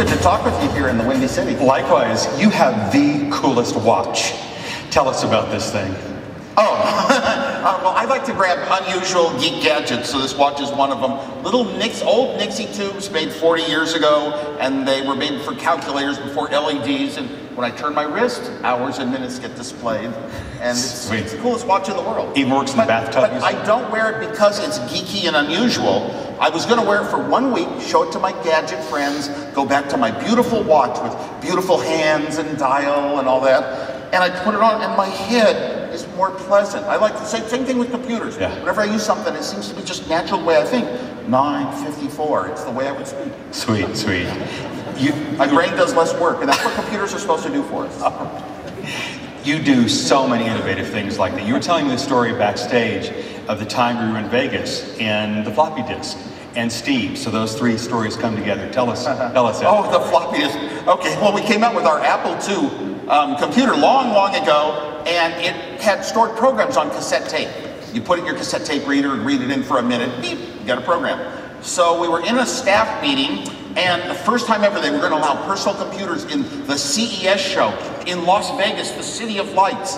good to talk with you here in the Windy City. Likewise, you have the coolest watch. Tell us about this thing. Oh, well, I like to grab unusual geek gadgets, so this watch is one of them. Little old Nixie tubes made 40 years ago, and they were made for calculators before LEDs, and when I turn my wrist, hours and minutes get displayed, and it's the coolest watch in the world. Even works in the bathtub? But I don't wear it because it's geeky and unusual. I was going to wear it for 1 week, show it to my gadget friends, go back to my beautiful watch with beautiful hands and dial and all that, and I put it on, and my head is more pleasant. I like the same thing with computers. Yeah. Whenever I use something, it seems to be just natural the way I think. 9:54, it's the way I would speak. Sweet, sweet. My brain does less work, and that's what computers are supposed to do for us. You do so many innovative things like that. You were telling me the story backstage of the time we were in Vegas and the floppy disk and Steve. So those three stories come together. Tell us that. Oh, the floppy disk. Okay, well, we came out with our Apple II computer long, long ago, and it had stored programs on cassette tape. You put it in your cassette tape reader and read it in for a minute, beep, you got a program. So we were in a staff meeting, and the first time ever they were going to allow personal computers in the CES show in Las Vegas, the City of Lights.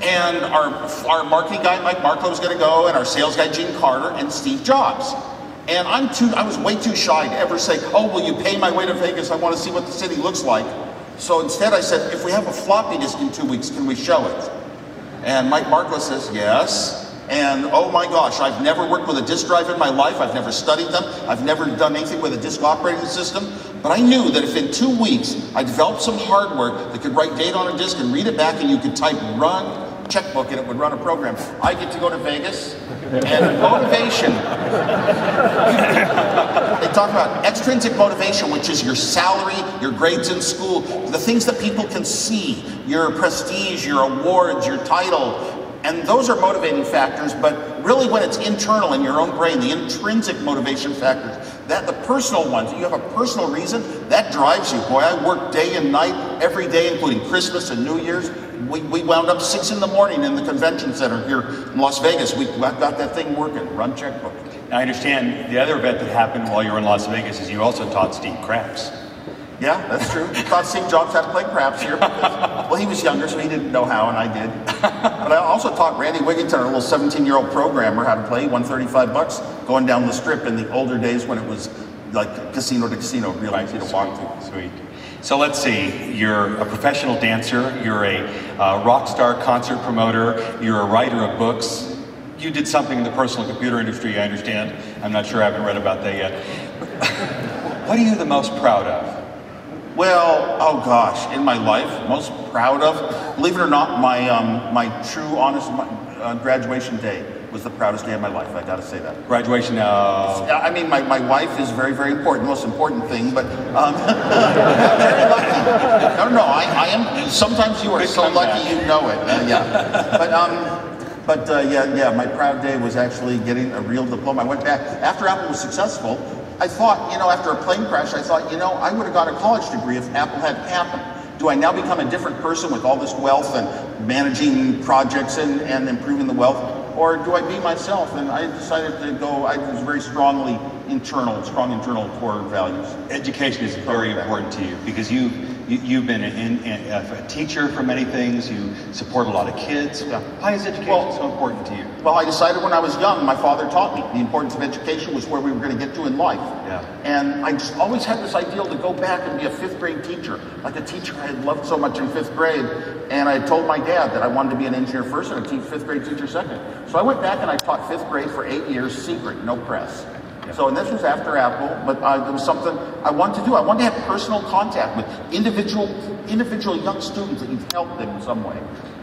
And our marketing guy, Mike Marklow, was going to go, and our sales guy, Gene Carter, and Steve Jobs. And I was way too shy to ever say, oh, will you pay my way to Vegas? I want to see what the city looks like. So instead I said, if we have a floppy disk in 2 weeks, can we show it? And Mike Marklow says, yes. And oh my gosh, I've never worked with a disk drive in my life. I've never studied them. I've never done anything with a disk operating system. But I knew that if in 2 weeks I developed some hardware that could write data on a disk and read it back, and you could type run checkbook and it would run a program, I get to go to Vegas. And motivation. They talk about extrinsic motivation, which is your salary, your grades in school, the things that people can see, your prestige, your awards, your title. And those are motivating factors, but really when it's internal in your own brain, the intrinsic motivation factors, that the personal ones, you have a personal reason, that drives you. Boy, I work day and night, every day, including Christmas and New Year's. We wound up 6 in the morning in the convention center here in Las Vegas. We got that thing working, run checkbook. Now, I understand the other event that happened while you were in Las Vegas is you also taught Steve craps. Yeah, that's true. I taught Steve Jobs how to play craps here. Because, well, he was younger, so he didn't know how, and I did. But I also taught Randy Wigington, a little 17-year-old programmer, how to play. $135 going down the strip in the older days when it was like casino to casino, real easy to walk to. Sweet. So let's see, you're a professional dancer, you're a rock star concert promoter, you're a writer of books. You did something in the personal computer industry, I understand. I'm not sure, I haven't read about that yet. What are you the most proud of? Well, oh gosh, in my life, most proud of, believe it or not, my true, honest graduation day was the proudest day of my life. I got to say that. Graduation. I mean, my wife is very, very important, most important thing. But I'm very lucky. No, I am. Sometimes you are so lucky you know it. Yeah. But yeah. My proud day was actually getting a real diploma. I went back after Apple was successful. I thought, after a plane crash, I thought, I would have got a college degree if Apple hadn't happened. Do I now become a different person with all this wealth and managing projects and improving the wealth? Or do I be myself? And I decided to go, I was very strong internal core values. Education is very important to you because you've been a teacher for many things. You support a lot of kids. Yeah. Why is education so important to you? Well, I decided when I was young, my father taught me the importance of education was where we were going to get to in life. Yeah. And I just always had this ideal to go back and be a 5th grade teacher, like a teacher I had loved so much in 5th grade. And I told my dad that I wanted to be an engineer first and a 5th grade teacher second. So I went back and I taught 5th grade for 8 years, secret, no press. So, and this was after Apple, but it was something I wanted to do. I wanted to have personal contact with individual young students that you've helped them in some way.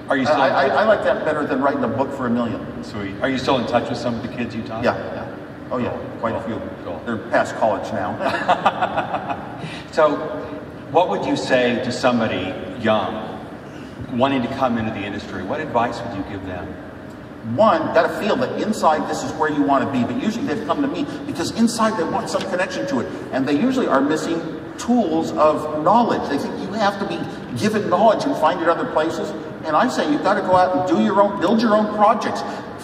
Are you still? I like that better than writing a book for $1 million. Sweet. Are you still in touch with some of the kids you taught? Yeah. Oh yeah, quite a few. Cool. They're past college now. So, what would you say to somebody young wanting to come into the industry? What advice would you give them? One, got to feel that inside this is where you want to be, but usually they've come to me because inside they want some connection to it, and they usually are missing tools of knowledge. They think you have to be given knowledge and find it other places, and I say you've got to go out and build your own projects.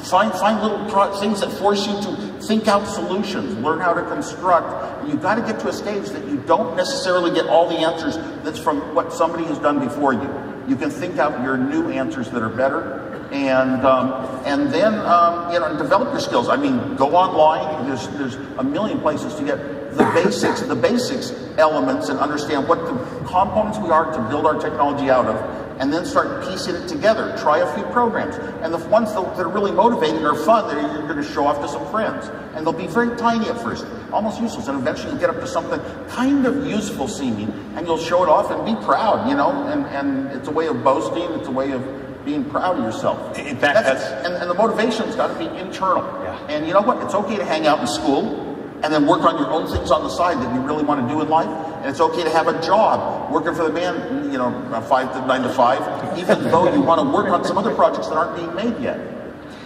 Find little things that force you to think out solutions, learn how to construct. And you've got to get to a stage that you don't necessarily get all the answers that's from what somebody has done before you. You can think out your new answers that are better, and then you know, develop your skills. I mean, go online. There's a million places to get the basics elements, and understand what the components we are to build our technology out of, and then start piecing it together. Try a few programs, and the ones that are really motivating or fun, that you're going to show off to some friends, and they'll be very tiny at first, almost useless, and eventually you get up to something kind of useful seeming, and you'll show it off and be proud, you know, and it's a way of boasting, it's a way of being proud of yourself. In fact, and the motivation's got to be internal. Yeah. And you know what? It's okay to hang out in school and then work on your own things on the side that you really want to do in life. And it's okay to have a job working for the man, you know, 9 to 5, even though you want to work on some other projects that aren't being made yet.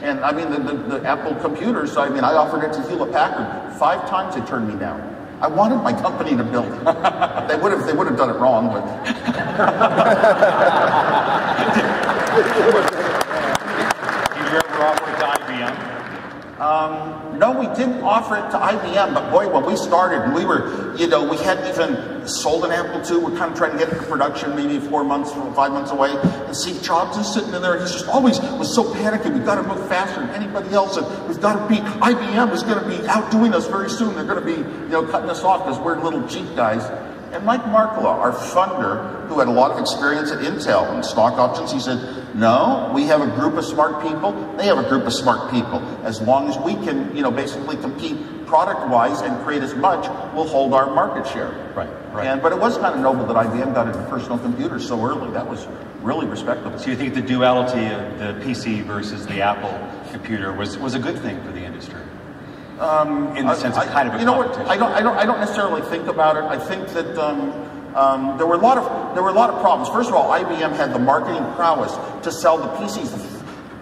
And I mean, the Apple computers, I mean, I offered it to Hewlett Packard. 5 times they turned me down. I wanted my company to build it. They would have done it wrong, but. Did you ever offer it to IBM? No, we didn't offer it to IBM, but boy, when we started, we were, you know, we hadn't even sold an Apple II. We're kind of trying to get it into production, maybe 5 months away. And Steve Jobs is sitting in there, and he's just always was so panicky. We've got to move faster than anybody else, and we've got to be, IBM is going to be outdoing us very soon. They're going to be, you know, cutting us off because we're little cheap guys. And Mike Markkula, our funder, who had a lot of experience at Intel and stock options, he said, no, we have a group of smart people. They have a group of smart people. As long as we can, you know, basically compete product-wise and create as much, we'll hold our market share. Right. But it was kind of noble that IBM got into personal computers so early. That was really respectable. So you think the duality of the PC versus the Apple computer was a good thing for the industry? In the sense of kind of a competition. I don't necessarily think about it. I think that there were a lot of problems. First of all, IBM had the marketing prowess to sell the PCs.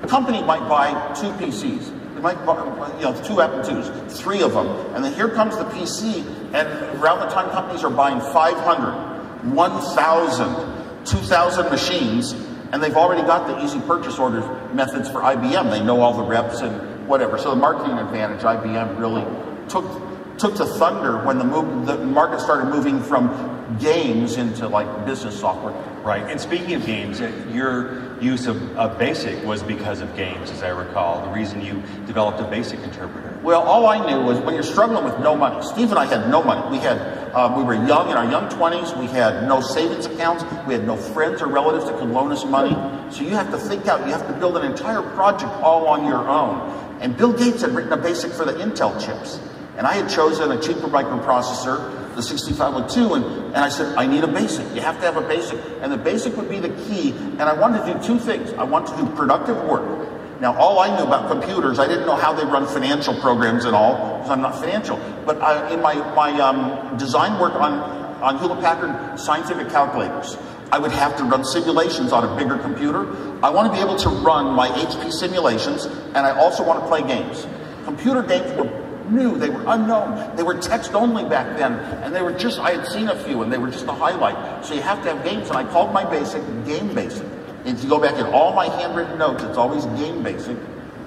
The company might buy 2 PCs. They might buy, you know, 2 Apple IIs, 3 of them, and then here comes the PC. And around the time companies are buying 500, 1,000, 2,000 machines, and they've already got the easy purchase order methods for IBM. They know all the reps and whatever. So the marketing advantage, IBM really took to thunder when the market started moving from games into like business software. Right. And speaking of games, your use of BASIC was because of games, as I recall. The reason you developed a BASIC interpreter. Well, all I knew was when you're struggling with no money. Steve and I had no money. We were young, in our young 20s. We had no savings accounts. We had no friends or relatives that could loan us money. So you have to think out. You have to build an entire project all on your own. And Bill Gates had written a BASIC for the Intel chips. And I had chosen a cheaper microprocessor, the 6502, and I said, I need a BASIC. You have to have a BASIC. And the BASIC would be the key. And I wanted to do 2 things. I wanted to do productive work. Now, all I knew about computers, I didn't know how they run financial programs and all, because I'm not financial. But in my design work on Hewlett Packard scientific calculators, I would have to run simulations on a bigger computer. I want to be able to run my HP simulations, and I also want to play games. Computer games were new, they were unknown, they were text only back then, and they were just, I had seen a few, and they were just a highlight. So you have to have games, and I called my BASIC Game Basic. And if you go back in all my handwritten notes, it's always Game Basic.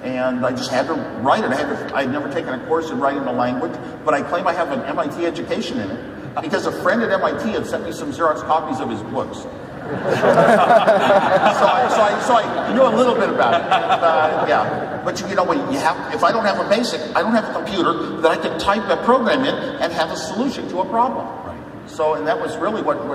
And I just had to write it. I had never taken a course in writing the language, but I claim I have an MIT education in it, because a friend at MIT had sent me some Xerox copies of his books. so I knew a little bit about it. Yeah, but you know, if I don't have a BASIC, I don't have a computer that I can type a program in and have a solution to a problem. Right. So, and that was really what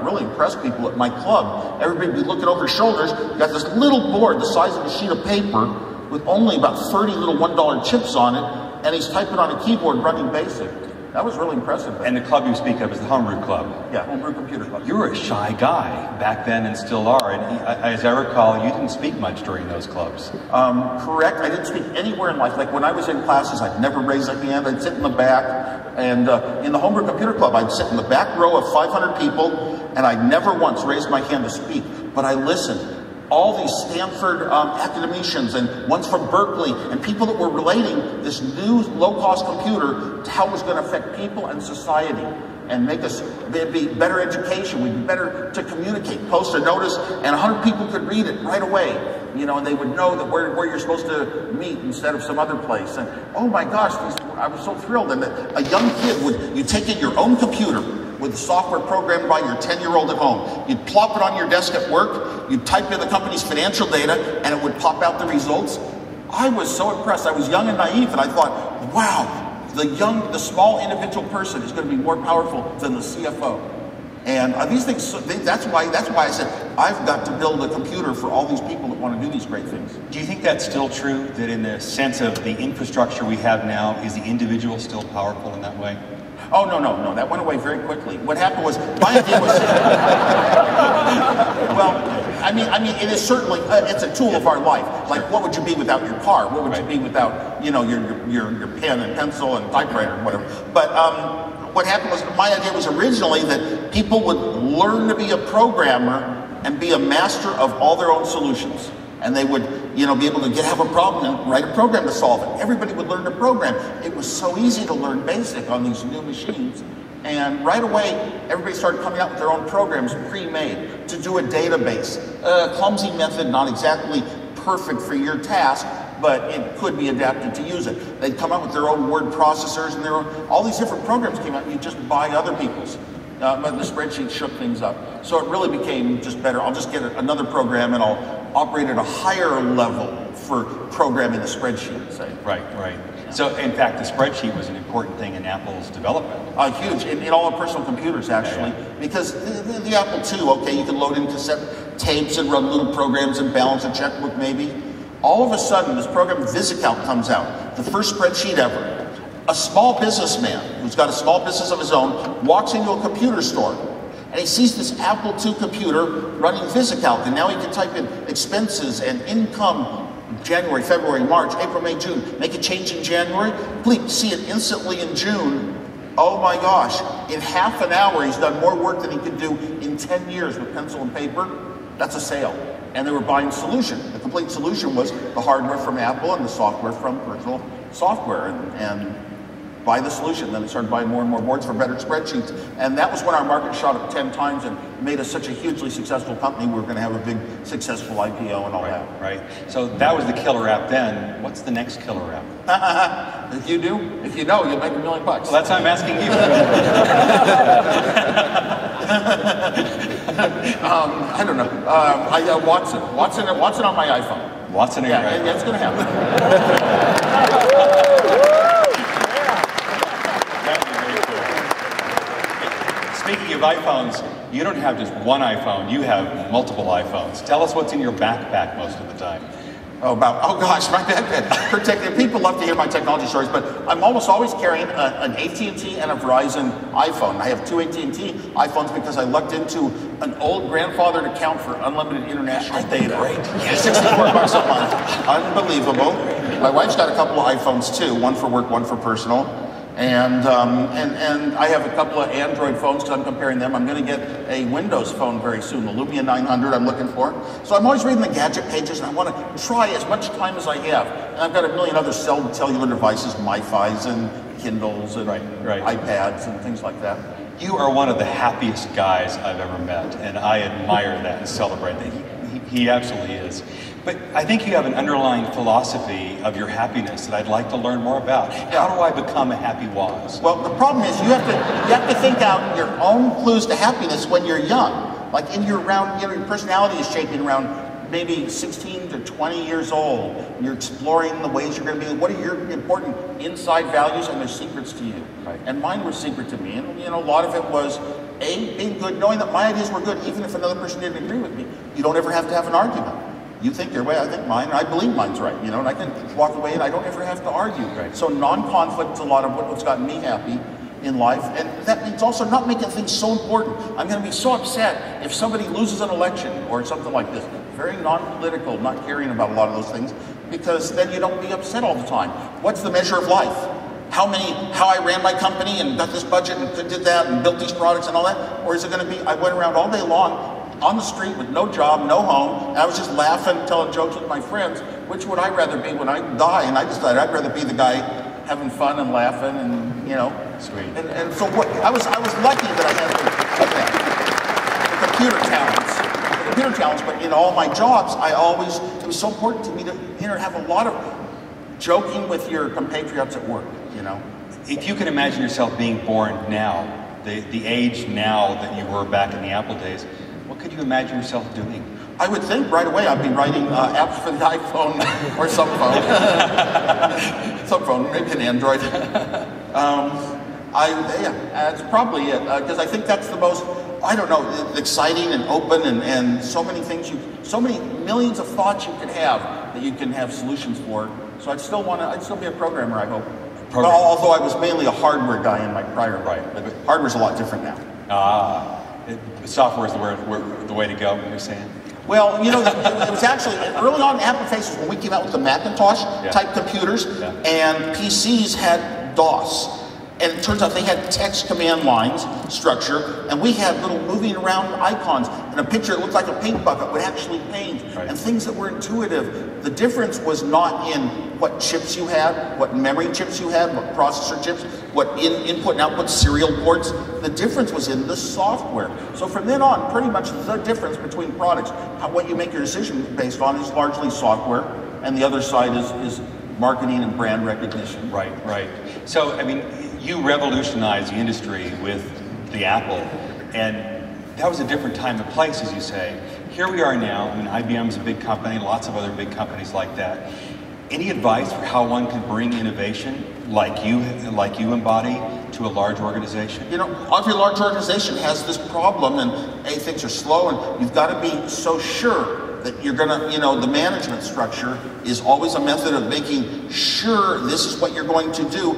really impressed people at my club. Everybody would be looking over his shoulders. You got this little board the size of a sheet of paper with only about 30 little $1 chips on it, and he's typing on a keyboard running BASIC. That was really impressive. And the club you speak of is the Homebrew Club. Yeah, Homebrew Computer Club. You were a shy guy back then and still are. And as I recall, you didn't speak much during those clubs. Correct. I didn't speak anywhere in life. Like when I was in classes, I'd never raise a hand. I'd sit in the back. And in the Homebrew Computer Club, I'd sit in the back row of 500 people, and I never once raised my hand to speak. But I listened. All these Stanford academicians and ones from Berkeley and people that were relating this new low-cost computer to how it was going to affect people and society and make us be better education. We'd be better to communicate. Post a notice and 100 people could read it right away, you know, and they would know that where you're supposed to meet instead of some other place. And oh my gosh, these I was so thrilled. And a young kid you take in your own computer with the software programmed by your 10-year-old at home. You'd plop it on your desk at work, you'd type in the company's financial data, and it would pop out the results. I was so impressed. I was young and naive, and I thought, wow, the small individual person is going to be more powerful than the CFO. And these things, that's why I said, I've got to build a computer for all these people that want to do these great things. Do you think that's still true, that in the sense of the infrastructure we have now, is the individual still powerful in that way? Oh, no, that went away very quickly. What happened was, my idea was, well, I mean, it is certainly, it's a tool of our life. Like, what would you be without your car? What would you be without, you know, your pen and pencil and typewriter and whatever? But what happened was, my idea was originally that people would learn to be a programmer and be a master of all their own solutions. And they would, you know, be able to have a problem and write a program to solve it. Everybody would learn to program. It was so easy to learn BASIC on these new machines. And right away, everybody started coming out with their own programs pre-made to do a database. A clumsy method, not exactly perfect for your task, but it could be adapted to use it. They'd come out with their own word processors and all these different programs came out, and you just buy other people's. But the spreadsheet shook things up. So it really became just better. I'll just get another program and I'll operate at a higher level for programming the spreadsheet, say. Right. Yeah. So in fact, the spreadsheet was an important thing in Apple's development. Huge, in all the personal computers actually, because the Apple II, okay, you can load in cassette tapes and run little programs and balance a checkbook maybe. All of a sudden, this program VisiCalc comes out, the first spreadsheet ever. A small businessman who's got a small business of his own walks into a computer store and he sees this Apple II computer running VisiCalc, and now he can type in expenses and income, January, February, March, April, May, June, make a change in January, bleep, see it instantly in June. Oh my gosh, in half an hour he's done more work than he could do in 10 years with pencil and paper. That's a sale. And they were buying solution. The complete solution was the hardware from Apple and the software from Personal Software, and buy the solution. Then they started buying more and more boards for better spreadsheets. And that was when our market shot up 10 times and made us such a hugely successful company. We were going to have a big successful IPO and all that. Right. So that was the killer app then. What's the next killer app? If you know, you'll make $1 million. Well, that's why I'm asking you. I don't know. Watson on my iPhone. Watson on your iPhone. Yeah, it's going to happen. Speaking of iPhones, you don't have just one iPhone, you have multiple iPhones. Tell us what's in your backpack most of the time. Oh gosh, my backpack. People love to hear my technology stories, but I'm almost always carrying an AT&T and a Verizon iPhone. I have two AT&T iPhones because I lucked into an old grandfathered account for unlimited international data. Great. Yes. $64 a month. Unbelievable. My wife's got a couple of iPhones too, one for work, one for personal. And I have a couple of Android phones because I'm comparing them. I'm going to get a Windows phone very soon, the Lumia 900 I'm looking for. So I'm always reading the gadget pages and I want to try as much time as I have. And I've got a million other cellular devices, MiFis and Kindles and iPads and things like that. You are one of the happiest guys I've ever met, and I admire that and celebrate that. He absolutely is. But I think you have an underlying philosophy of your happiness that I'd like to learn more about. How do I become a happy Woz? Well, the problem is you have to think out your own clues to happiness when you're young. Like your personality is shaping around maybe 16 to 20 years old. You're exploring the ways you're going to be. What are your important inside values and their secrets to you? Right. And mine were secret to me. And a lot of it was being good, knowing that my ideas were good, even if another person didn't agree with me. You don't ever have to have an argument. You think your way, I think mine, and I believe mine's right, and I can walk away and I don't ever have to argue. Right. So non-conflict is a lot of what's gotten me happy in life, and that means also not making things so important. I'm going to be so upset if somebody loses an election or something like this. Very non-political, not caring about a lot of those things, because then you don't be upset all the time. What's the measure of life? How I ran my company and got this budget and did that and built these products and all that? Or is it going to be, I went around all day long on the street with no job, no home, and I was just laughing, telling jokes with my friends? Which would I rather be when I die? And I decided I'd rather be the guy having fun and laughing and, Sweet. And so I was lucky that I had the computer talents, but in all my jobs, it was so important to me to have a lot of joking with your compatriots at work. you know. If you can imagine yourself being born now, the age now that you were back in the Apple days, what could you imagine yourself doing? I would think right away I'd be writing apps for the iPhone or some phone. Some phone, maybe an Android. Yeah, that's probably it, because I think that's the most, I don't know, exciting and open and so many things, so many millions of thoughts you could have that you can have solutions for. So I'd still be a programmer, I hope. Well, although I was mainly a hardware guy in my prior life, but hardware's a lot different now. Software is the way to go, you're saying? Well, you know, it was actually, early on in Apple faces when we came out with the Macintosh type computers, and PCs had DOS. And it turns out they had text command lines structure, and we had little moving around icons, and a picture that looked like a paint bucket would actually paint, and things that were intuitive. The difference was not in what chips you had, what memory chips you had, what processor chips, what input and output serial ports. The difference was in the software. So from then on, pretty much the difference between products, what you make your decision based on is largely software, and the other side is marketing and brand recognition. Right. So, I mean, you revolutionized the industry with the Apple, and that was a different time and place, as you say. Here we are now. I mean, IBM's a big company, lots of other big companies like that. Any advice for how one can bring innovation like you embody to a large organization? You know, every large organization has this problem, and things are slow, and you've got to be so sure that you're gonna, you know, the management structure is always a method of making sure this is what you're going to do.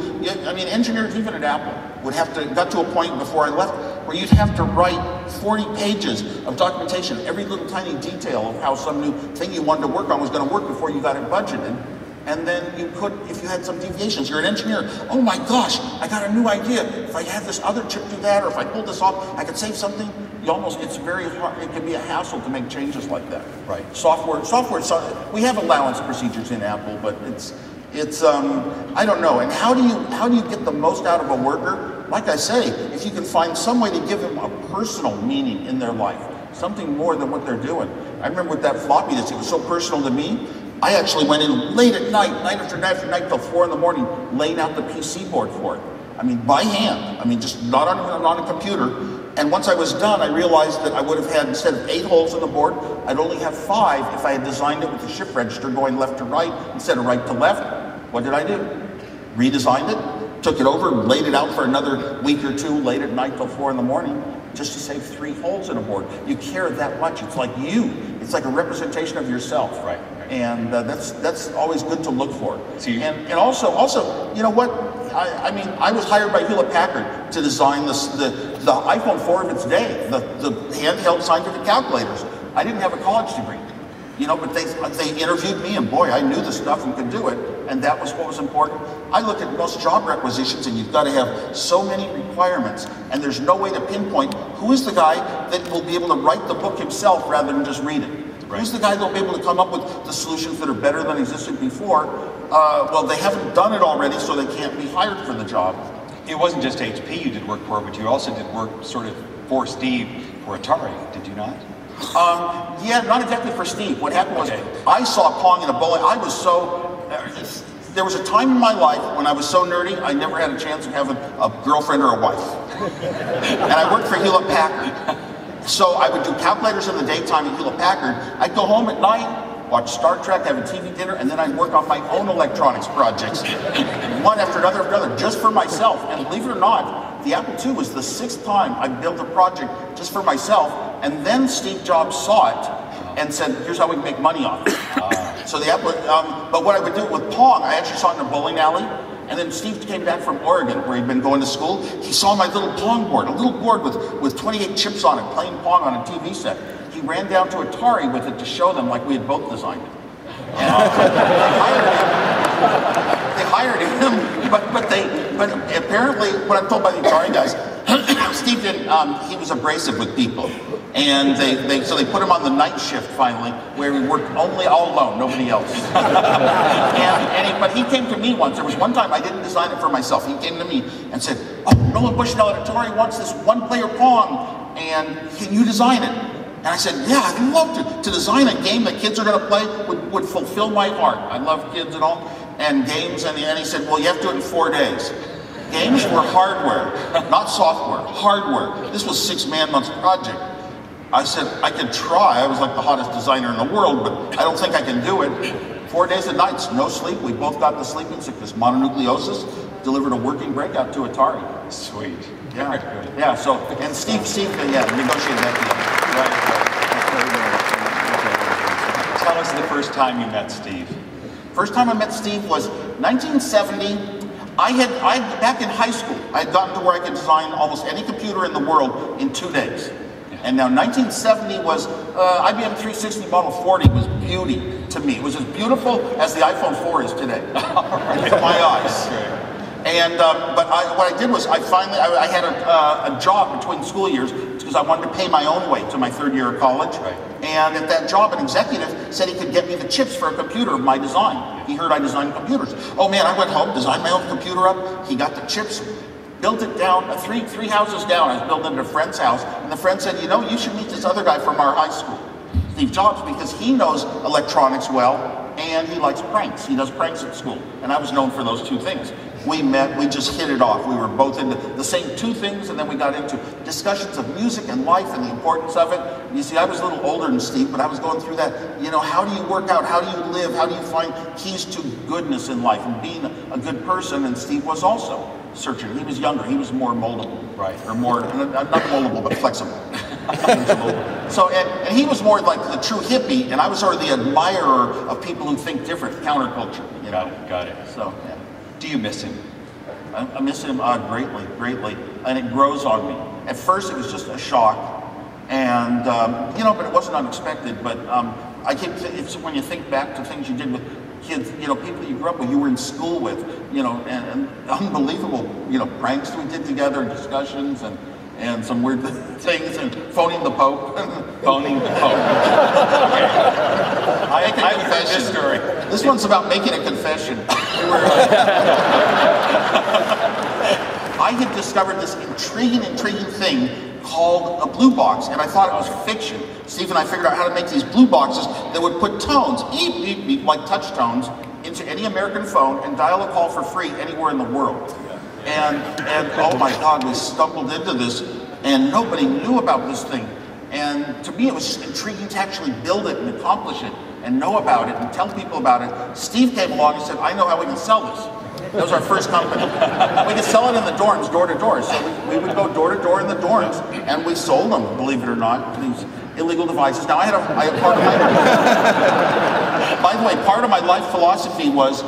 I mean, engineers even at Apple got to a point before I left where you'd have to write 40 pages of documentation, every little tiny detail of how some new thing you wanted to work on was going to work before you got it budgeted. And then you could, if you had some deviations, you're an engineer, oh my gosh, I got a new idea. If I had this other chip do that, or if I pulled this off, I could save something. It's very hard, it can be a hassle to make changes like that. Right. Software, we have allowance procedures in Apple, but it's I don't know. And how do you get the most out of a worker? Like I say, if you can find some way to give them a personal meaning in their life, something more than what they're doing. I remember with that floppy disk, it was so personal to me, I actually went in late at night, night after night, till 4 in the morning, laying out the PC board for it. I mean, by hand. I mean, just not on a computer. And once I was done, I realized that I would have had, instead of 8 holes in the board, I'd only have 5 if I had designed it with the shift register going left to right instead of right to left. What did I do? Redesigned it, took it over, laid it out for another week or two, late at night till 4 in the morning, just to save 3 holes in a board. You care that much. It's like you. It's like a representation of yourself. Right. And that's always good to look for. And also, you know what? I mean, I was hired by Hewlett Packard to design the iPhone 4 of its day, the handheld scientific calculators. I didn't have a college degree, you know, but they interviewed me, and boy, I knew the stuff and could do it, and that was what was important. I look at most job requisitions, and you've got to have so many requirements, and there's no way to pinpoint who is the guy that will be able to write the book himself rather than just read it. Right. Who's the guy that will be able to come up with the solutions that are better than existed before? Well, they haven't done it already, so they can't be hired for the job. It wasn't just HP you did work for, but you also did work sort of for Steve for Atari, did you not? Yeah, not exactly for Steve. What happened was, I saw Pong in a bowling. I was so... there was a time in my life when I was so nerdy, I never had a chance of having a girlfriend or a wife. And I worked for Hewlett Packard. So I would do calculators in the daytime at Hewlett Packard. I'd go home at night, watch Star Trek, have a TV dinner, and then I'd work on my own electronics projects. One after another, just for myself. And believe it or not, the Apple II was the 6th time I built a project just for myself. And then Steve Jobs saw it and said, here's how we can make money on it. So the Apple, but what I would do with Pong, I actually saw it in a bowling alley. And then Steve came back from Oregon, where he'd been going to school. He saw my little Pong board, a little board with 28 chips on it, playing Pong on a TV set. He ran down to Atari with it to show them like we had both designed it. And they hired him, but apparently, what I'm told by the Atari guys, Steve didn't, he was abrasive with people. And so they put him on the night shift finally, where he worked only all alone, nobody else. But he came to me once. There was one time I didn't design it for myself. He came to me and said, oh, Nolan Bushnell at Atari wants this one-player Pong, and can you design it? And I said, yeah, I'd love to design a game that kids are going to play would fulfill my heart. I love kids and all. and games, and he said, well, you have to do it in 4 days. Games were hardware, not software, hardware. This was 6 man-months project. I said, I could try. I was like the hottest designer in the world, but I don't think I can do it. 4 days and nights, no sleep. We both got the sleeping sickness, mononucleosis, delivered a working breakout to Atari. Sweet. Yeah, yeah. So, and Steve, negotiated that deal. Right. Tell us the first time you met Steve. First time I met Steve was 1970. Back in high school, I had gotten to where I could design almost any computer in the world in 2 days. And now 1970 was, IBM 360 Model 40 was beauty to me. It was as beautiful as the iPhone 4 is today, in my eyes. And, but what I did was I had a job between school years because I wanted to pay my own way to my 3rd year of college. Right. And at that job, an executive said he could get me the chips for a computer of my design. He heard I designed computers. Oh man, I went home, designed my own computer up. He got the chips, built it down, three houses down. I was building it at a friend's house. And the friend said, you know, you should meet this other guy from our high school, Steve Jobs, because he knows electronics well and he likes pranks. He does pranks at school. And I was known for those 2 things. We met, we just hit it off. We were both into the same 2 things, and then we got into discussions of music and life and the importance of it. You see, I was a little older than Steve, but I was going through that, you know, how do you work out, how do you live, how do you find keys to goodness in life and being a good person, and Steve was also searching. He was younger, he was more moldable. Right. Or more, not moldable, but flexible. So, and he was more like the true hippie, and I was sort of the admirer of people who think different, counterculture. You know? Got it. So, yeah. Do you miss him? I miss him greatly, greatly, and it grows on me. At first, it was just a shock, and you know, but it wasn't unexpected. But it's when you think back to things you did with kids, you know, people you grew up with, you were in school with, you know, and unbelievable, you know, pranks we did together, discussions, and some weird things, and phoning the Pope. Phoning the Pope. Okay. I've heard this story. This one's about making a confession. I had discovered this intriguing thing called a blue box, and I thought it was fiction. Steve and I figured out how to make these blue boxes that would put tones, beep, beep, beep, like touch tones, into any American phone and dial a call for free anywhere in the world. And oh my God, we stumbled into this, and nobody knew about this thing. And to me, it was just intriguing to actually build it and accomplish it and know about it and tell people about it. Steve came along and said, I know how we can sell this. That was our first company. We could sell it in the dorms, door to door. So we would go door to door in the dorms, and we sold them, believe it or not, these illegal devices. Now, I had part of my, by the way, part of my life philosophy was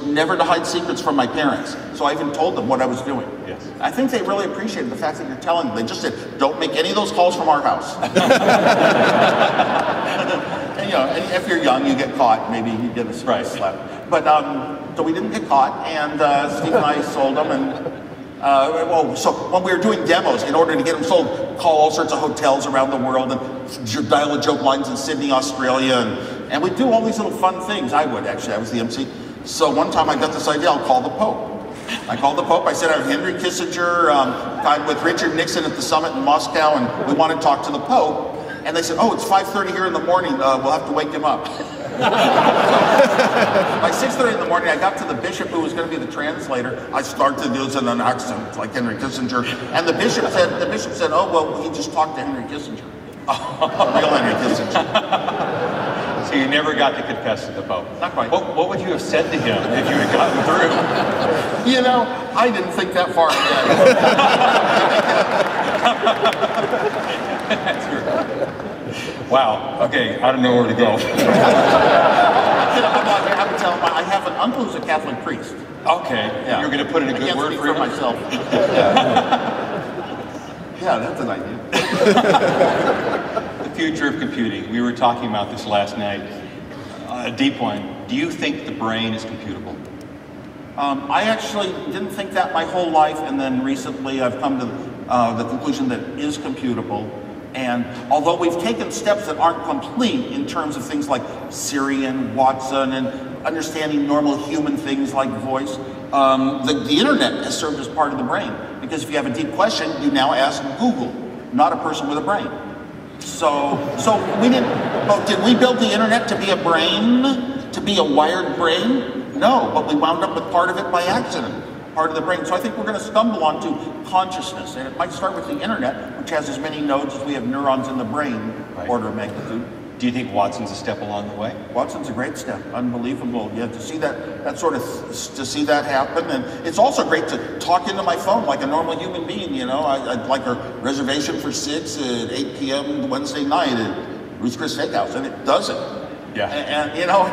never to hide secrets from my parents. So I even told them what I was doing. Yes. I think they really appreciated the fact that you're telling them. They just said, don't make any of those calls from our house. And, you know, and if you're young, you get caught. Maybe you get a slap. But so we didn't get caught, and Steve and I sold them. And so when we were doing demos, in order to get them sold, call all sorts of hotels around the world and dial a joke lines in Sydney, Australia, and we'd do all these little fun things. I was the MC. So one time I got this idea, I'll call the Pope. I called the Pope, I said, I'm Henry Kissinger, I'm with Richard Nixon at the summit in Moscow, and we want to talk to the Pope. And they said, oh, it's 5:30 here in the morning, we'll have to wake him up. By 6:30 in the morning, I got to the bishop who was going to be the translator. I started to do this in an accent, like Henry Kissinger. And the bishop said, oh, well, he just talked to Henry Kissinger. Real Henry Kissinger. So you never got to confess to the Pope? Not quite. What would you have said to him if you had gotten through? You know, I didn't think that far ahead. That's true. Wow. Okay, I don't know where to go. I would tell him I have an uncle who's a Catholic priest. Okay. Yeah. You're going to put in a good word for him? Myself. Yeah, that's an idea. The future of computing. We were talking about this last night. A deep one. Do you think the brain is computable? I actually didn't think that my whole life, and then recently I've come to the conclusion that it is computable. And although we've taken steps that aren't complete in terms of things like Siri and Watson and understanding normal human things like voice, the internet has served as part of the brain. Because if you have a deep question, you now ask Google, not a person with a brain. So we didn't, did we build the internet to be a brain? To be a wired brain? No, but we wound up with part of it by accident, part of the brain. So I think we're going to stumble onto consciousness, and it might start with the internet, which has as many nodes as we have neurons in the brain, order of magnitude. Do you think Watson's a step along the way? Watson's a great step, unbelievable. Yeah, to see that sort of, to see that happen. And it's also great to talk into my phone like a normal human being, you know. I'd like a reservation for 6 at 8 p.m. Wednesday night at Ruth's Chris Steakhouse, and it does it. Yeah. And you know,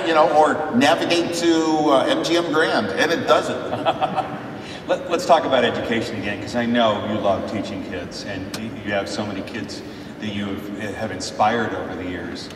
you know, or navigate to MGM Grand, and it does it. Let's talk about education again, because I know you love teaching kids, and you have so many kids that you have inspired over the years.